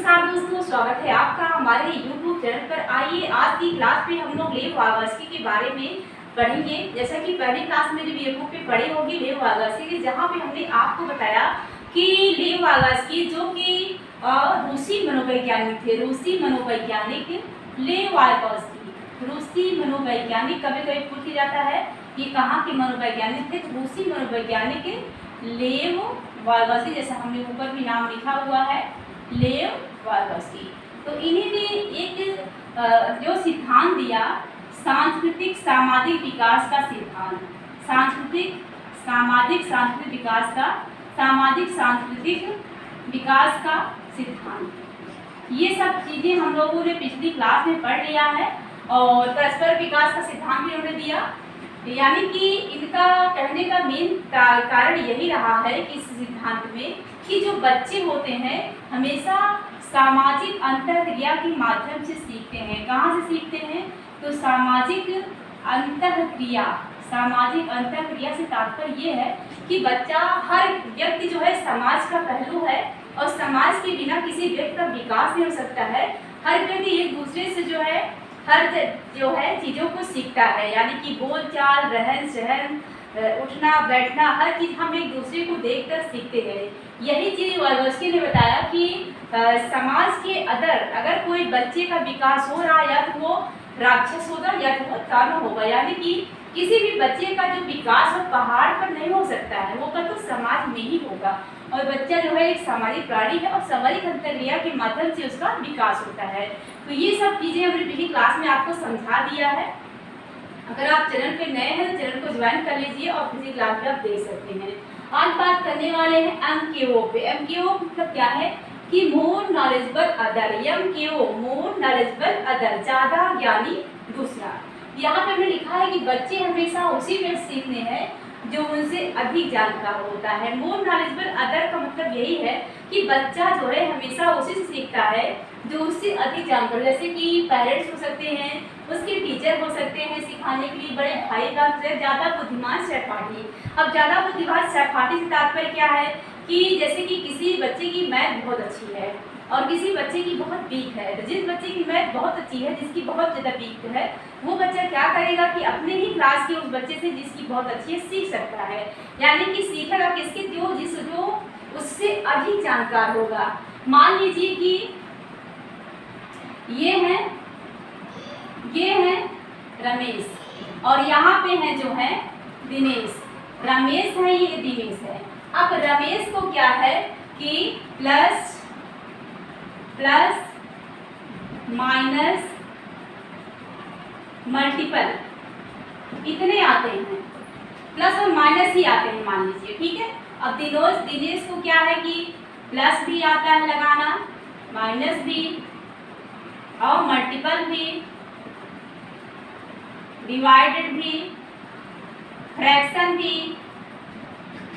नमस्कार दोस्तों, स्वागत है आपका हमारे YouTube चैनल पर। आइए आज की क्लास में हम लोग लेव वार्गास्की के बारे में पढ़ेंगे। जैसा कि पहली क्लास में मेरी बुक पे पढ़ी होगी लेव वार्गास्की की, जहाँ पे हमने आपको बताया कि लेव वार्गास्की जो कि रूसी मनोवैज्ञानिक थे, रूसी मनोवैज्ञानिक लेव वार्गास्की, रूसी मनोवैज्ञानिक। कभी कभी पूछ जाता है कि कहाँ के मनोवैज्ञानिक थे, तो रूसी मनोवैज्ञानिक लेव वार्गास्की, जैसा हमने ऊपर भी नाम लिखा हुआ है लेव वार्गास्की। तो इन्हीं ने एक जो सिद्धांत दिया, सांस्कृतिक सामाजिक विकास का सिद्धांत, सांस्कृतिक सांस्कृतिक विकास का सिद्धांत। ये सब चीज़ें हम लोगों ने पिछली क्लास में पढ़ लिया है। और परस्पर विकास का सिद्धांत भी उन्होंने दिया, यानी कि इनका कहने का मेन कारण यही रहा है कि इस सिद्धांत में कि जो बच्चे होते हैं हमेशा सामाजिक अंतःक्रिया के माध्यम से सीखते हैं। कहाँ से सीखते हैं? तो सामाजिक अंतःक्रिया से तात्पर्य ये है कि बच्चा, हर व्यक्ति जो है समाज का पहलू है और समाज के बिना किसी व्यक्ति का विकास नहीं हो सकता है। हर व्यक्ति एक दूसरे से जो है चीज़ों को सीखता है, यानी कि बोलचाल, रहन सहन, उठना बैठना, हर चीज़ हम एक दूसरे को देखकर सीखते हैं। यही चीज़ वार्गास्की ने बताया कि समाज के अगर कोई बच्चे का विकास हो रहा है, या तो वो राक्षस होगा या तो वो दानव होगा। यानी कि किसी भी बच्चे का जो विकास वो पहाड़ पर नहीं हो सकता है, वो तो समाज में ही होगा। और बच्चा जो है एक सामाजिक प्राणी है और सामाजिक अंतर्क्रिया के माध्यम से उसका विकास होता है। तो ये सब चीज़ें हमने पिछली क्लास में आपको समझा दिया है। अगर आप चैनल पे नए हैं तो चैनल को ज्वाइन कर लीजिए और पिछली क्लास में आप देख सकते हैं। आज बात करने वाले हैं MKO पे। MKO मतलब क्या है कि more knowledgeable other, MKO more knowledgeable other, ज़्यादा ज्ञानी दूसरा। यहाँ पे हमने लिखा है कि बच्चे हमेशा उसी में सीखते हैं जो उनसे अधिक जानकार होता है। मोर नॉलेजेबल अदर का मतलब यही है कि बच्चा जो है हमेशा उसी से सीखता है जो उससे अधिक जानकार, जैसे कि पेरेंट्स हो सकते हैं, उसके टीचर हो सकते हैं सिखाने के लिए, बड़े भाई का ज़्यादा बुद्धिमान सहपाठी। अब ज़्यादा बुद्धिमान सहपाठी से तात्पर्य क्या है कि जैसे कि किसी बच्चे की मैथ बहुत अच्छी है और किसी बच्चे की बहुत वीक है, तो जिस बच्चे की मैथ बहुत अच्छी है, जिसकी बहुत ज़्यादा वीक है, वो बच्चा क्या करेगा कि अपने ही क्लास के उस बच्चे से जिसकी बहुत अच्छी है सीख सकता है। यानी कि सीखेगा किसके? जो उससे अधिक जानकार होगा। मान लीजिए कि ये है रमेश और यहाँ पे है जो है दिनेश। रमेश है, ये दिनेश है। अब रमेश को क्या है कि प्लस माइनस मल्टीपल इतने आते हैं, प्लस और माइनस ही आते हैं मान लीजिए, ठीक है। अब दिनेश को क्या है कि प्लस भी आता है लगाना, माइनस भी और मल्टीपल भी, डिवाइडेड भी, फ्रैक्शन भी।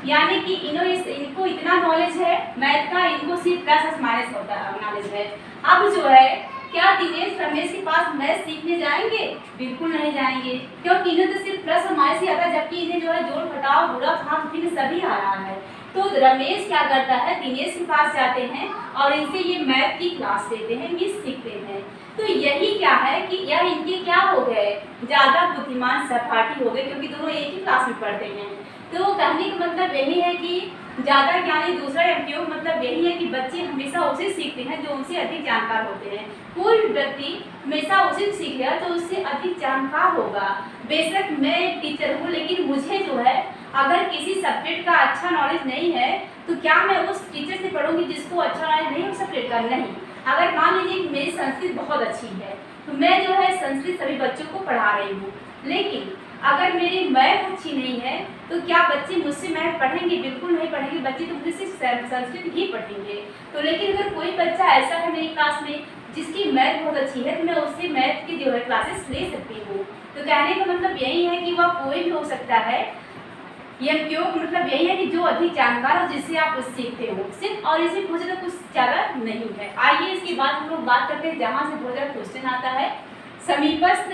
यानी कि इनको इतना नॉलेज है मैथ का, इनको सिर्फ प्लस और माइनस होता नॉलेज है। अब जो है क्या दिनेश रमेश के पास मैथ सीखने जाएंगे? बिल्कुल नहीं जाएंगे, क्योंकि इन्हें तो सिर्फ प्लस और माइनस ही आता है, जबकि इन्हें जो है जोड़ घटाव बुरा भाग इन्हें सभी आ रहा है। तो रमेश क्या करता है, दिनेश के पास जाते हैं और इनसे ये मैथ की क्लास लेते हैं, ये सीखते हैं। तो यही क्या है कि यह इनके क्या हो गए, ज़्यादा बुद्धिमान सहपाठी हो गए, क्योंकि दोनों एक ही क्लास में पढ़ते हैं। तो कहने का मतलब यही है कि ज़्यादा ज्ञानी दूसरा। MKO मतलब यही है कि बच्चे हमेशा उसे सीखते हैं जो उनसे अधिक जानकार होते हैं। कोई व्यक्ति हमेशा उसे सीख गया तो उससे अधिक जानकार होगा। बेशक मैं एक टीचर हूँ, लेकिन मुझे जो है अगर किसी सब्जेक्ट का अच्छा नॉलेज नहीं है तो क्या मैं उस टीचर से पढ़ूंगी जिसको अच्छा नॉलेज नहीं उस सब्जेक्ट का? नहीं। अगर मान लीजिए कि मेरी संस्कृत बहुत अच्छी है तो मैं जो है संस्कृत सभी बच्चों को पढ़ा रही हूँ, लेकिन अगर मेरी मैथ अच्छी नहीं है तो क्या बच्चे मुझसे मैथ पढ़ेंगे? बिल्कुल नहीं पढ़ेंगे, बच्चे तो मुझसे सिर्फ संस्कृत ही पढ़ेंगे। तो लेकिन अगर कोई बच्चा ऐसा है मेरी क्लास में जिसकी मैथ बहुत अच्छी है तो मैं उससे मैथ की जो है क्लासेस ले सकती हूँ। तो कहने का मतलब यही है कि वह कोई भी हो सकता है। MKO मतलब यही है कि जो अधिक जानकार हो, जिससे आप कुछ सीखते हो सिर्फ, और इसे बहुत ज़्यादा कुछ ज़्यादा नहीं है। आइए इसके बाद हम लोग बात करते हैं जहाँ से बहुत ज़्यादा क्वेश्चन आता है, समीपस्थ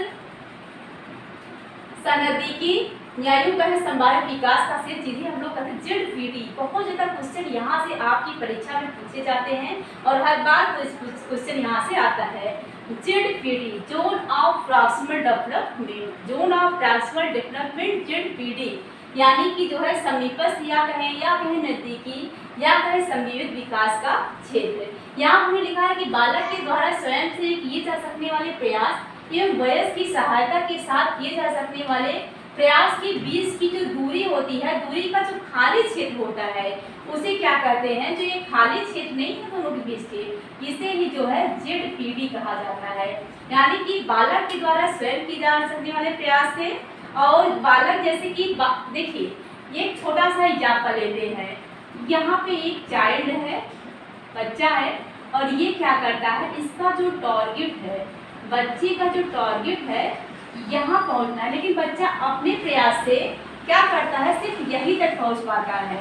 सनदी की या यूँ कहें संभावित विकास का सिर्फ चीज़ें हम लोग कहते हैं ZPD। बहुत ज़्यादा क्वेश्चन यहाँ से आपकी परीक्षा में पूछे जाते हैं और हर बार क्वेश्चन यहाँ से आता है। ZPD, zone of proximal development, zone of proximal development ZPD, यानी कि जो है समीपस्थ या कहें नज़दीकी या कहें समन्वित विकास का क्षेत्र। यहाँ हमने लिखा है कि बालक के द्वारा स्वयं से किए जा सकने वाले प्रयास एवं वयस्क की सहायता के साथ किए जा सकने वाले प्रयास के बीच की जो दूरी होती है, दूरी का जो खाली क्षेत्र होता है उसे क्या कहते हैं, जो ये खाली क्षेत्र नहीं है दोनों के बीच के, इसे ही जो है ZPD कहा जाता है। यानी कि बालक के द्वारा स्वयं की जा सकने वाले प्रयास से, और बालक जैसे कि देखिए एक छोटा सा एग्जाम्पल लेते हैं। यहाँ पे एक चाइल्ड है, बच्चा है, और ये क्या करता है, इसका जो टारगेट है, बच्चे का जो टारगेट है यहाँ पहुँचना है, लेकिन बच्चा अपने प्रयास से क्या करता है, सिर्फ यहीं तक पहुँच पाता है।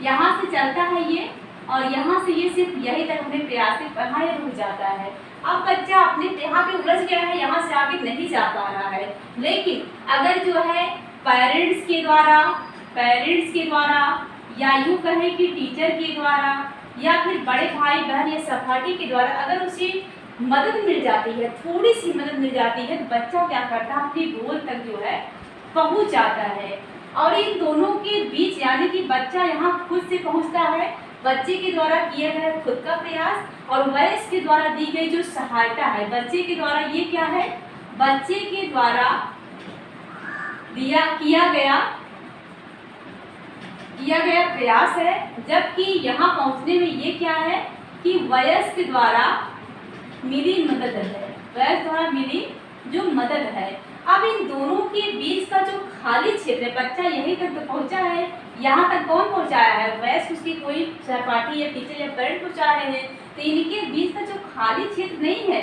यहाँ से चलता है ये, और यहाँ से ये सिर्फ यहीं तक अपने प्रयास से कहाँ रुक जाता है। अब बच्चा अपने यहाँ पे उलझ गया है, यहाँ से आगे नहीं जा पा रहा है। लेकिन अगर जो है पेरेंट्स के द्वारा या यूँ कहें कि टीचर के द्वारा या फिर बड़े भाई बहन या सहपाठी के द्वारा अगर उसे मदद मिल जाती है, थोड़ी सी मदद मिल जाती है, तो बच्चा क्या करता है, अपने गोल तक जो है पहुंच जाता है। और इन दोनों के बीच यानी कि बच्चा यहाँ खुद से पहुंचता है, बच्चे के द्वारा किया गया खुद का प्रयास, और वयस्क के द्वारा दी गई जो सहायता है बच्चे के द्वारा, ये क्या है, बच्चे के द्वारा किया गया प्रयास है। जबकि यहाँ पहुँचने में ये क्या है कि वयस्क द्वारा मिली मदद है, वयस्क द्वारा मिली जो मदद है। अब इन दोनों के बीच का जो खाली क्षेत्र है, बच्चा यहीं तक तो पहुंचा है, यहाँ तक कौन पहुंचाया है, वयस्क उसकी कोई सहपाठी या टीचर या पेरेंट पहुंचा रहे हैं, तो इनके बीच का जो खाली क्षेत्र नहीं है,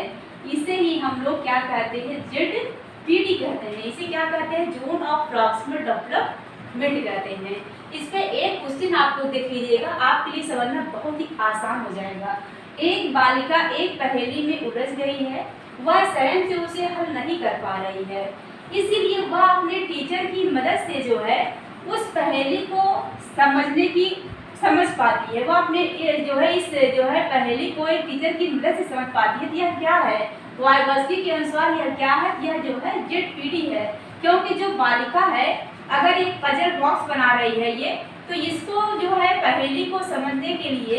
इसे ही हम लोग क्या कहते हैं, ZPD कहते हैं। इसे क्या कहते हैं, जोन ऑफ प्रॉक्सिमल डेवलपमेंट कहते हैं। इस पे एक क्वेश्चन आपको देख लीजिएगा, आपके लिए समझना बहुत ही आसान हो जाएगा। एक बालिका एक पहेली में उलझ गई है, वह स्वयं से उसे हल नहीं कर पा रही है, इसीलिए वह अपने टीचर की मदद से जो है उस पहेली को समझ पाती है। वह अपने इस पहेली को एक टीचर की मदद से समझ पाती है। यह क्या है, वाइगॉस्की के अनुसार यह क्या है, यह जो है ZPD है। क्योंकि जो बालिका है अगर एक पजल बॉक्स बना रही है ये, तो इसको जो है पहेली को समझने के लिए,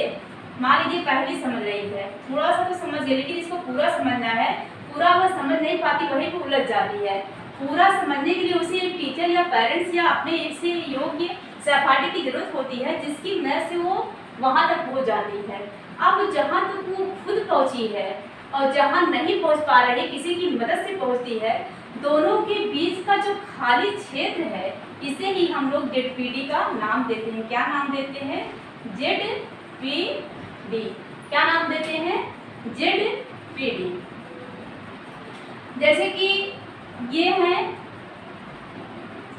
मान लीजिए पहली समझ रही है, थोड़ा सा तो समझ गई, लेकिन इसको पूरा समझना है, पूरा वह समझ नहीं पाती, वहीं पर उलझ जाती है। पूरा समझने के लिए उसे एक टीचर या पेरेंट्स या अपने ऐसे योग्य सहपाठी की जरूरत होती है, जिसकी मदद से वो वहाँ तक पहुँच जाती है। अब जहाँ तक वो खुद पहुँची है और जहाँ नहीं पहुँच पा रही, किसी की मदद से पहुँचती है, दोनों के बीच का जो खाली क्षेत्र है, इसे ही हम लोग ZPD का नाम देते हैं। क्या नाम देते हैं, ZPD। क्या नाम देते हैं, ZPD। जैसे कि ये है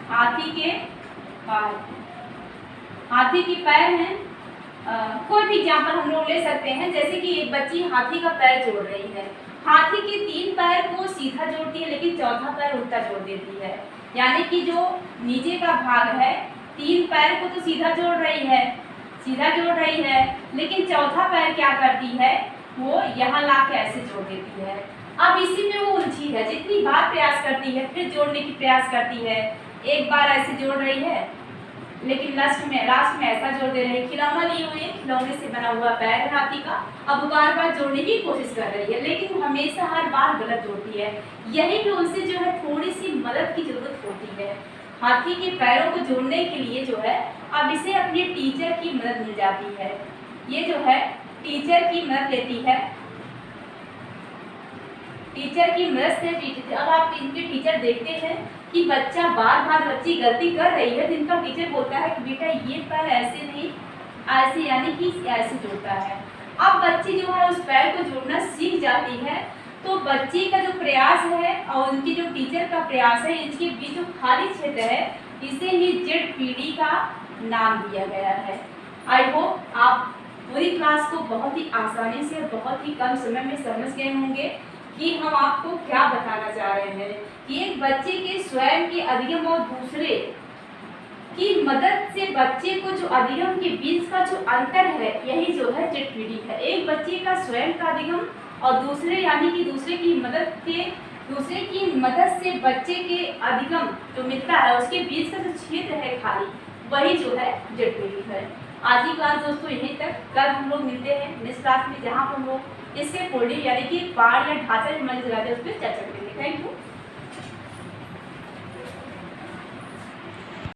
हाथी के पैर, हाथी के पैर हैं। कोई भी एग्जाम्पल हम लोग ले सकते हैं, जैसे कि एक बच्ची हाथी का पैर जोड़ रही है। हाथी के 3 पैर को सीधा जोड़ती है, लेकिन चौथा पैर उल्टा जोड़ देती है। यानी कि जो नीचे का भाग है, 3 पैर को तो सीधा जोड़ रही है, लेकिन चौथा पैर क्या करती है, वो यहाँ ला के ऐसे जोड़ देती है। अब इसी में वो उलझी है, जितनी बार प्रयास करती है, फिर जोड़ने की प्रयास करती है, एक बार ऐसे जोड़ रही है, लेकिन लास्ट में ऐसा जोड़ दे रही है। खिलौना लिए हुए, खिलौने से बना हुआ पैर है हाथी का, अब बार बार जोड़ने की कोशिश कर रही है, लेकिन वो हमेशा हर बार गलत जोड़ती है। यही पे उनसे जो है थोड़ी सी मदद की जरूरत होती है। हाथी के पैरों को जोड़ने के लिए जो है अब इसे अपने टीचर की मदद मिल जाती है। ये जो है टीचर की मदद लेती है, टीचर की मदद से। अब आप इनके टीचर देखते हैं कि बच्चा बार बच्ची गलती कर रही है, जिनका टीचर बोलता है कि बेटा ये पैर ऐसे नहीं, ऐसे, यानी कि ऐसे जोड़ता है। अब बच्ची जो है उस पैर को जोड़ना सीख जाती है, तो बच्ची का जो प्रयास है और उनकी जो टीचर का प्रयास है, इनके बीच जो खाली क्षेत्र है, इसे ही ZPD का नाम दिया गया है। आई होप आप पूरी क्लास को बहुत ही आसानी से, बहुत ही कम समय में समझ गए होंगे कि हम आपको क्या बताना चाह रहे हैं कि एक बच्चे के स्वयं के अधिगम और दूसरे की मदद से बच्चे को जो अधिगम के बीच का जो अंतर है, यही जो है जटपीढ़ी है। एक बच्चे का स्वयं का अधिगम और दूसरे यानी कि दूसरे की मदद से बच्चे के अधिगम जो मिलता है, उसके बीच का जो क्षेत्र है खाली, वही जो है जटपीढ़ी है। आज की क्लास दोस्तों यहीं तक। कल हम लोग मिलते हैं नेक्स्ट क्लास में, जहाँ हम लोग इसके कोडिंग यानी कि पाठ या ढांचा जो मैंने लगाते हैं उस पर चर्चा करेंगे। Thank you.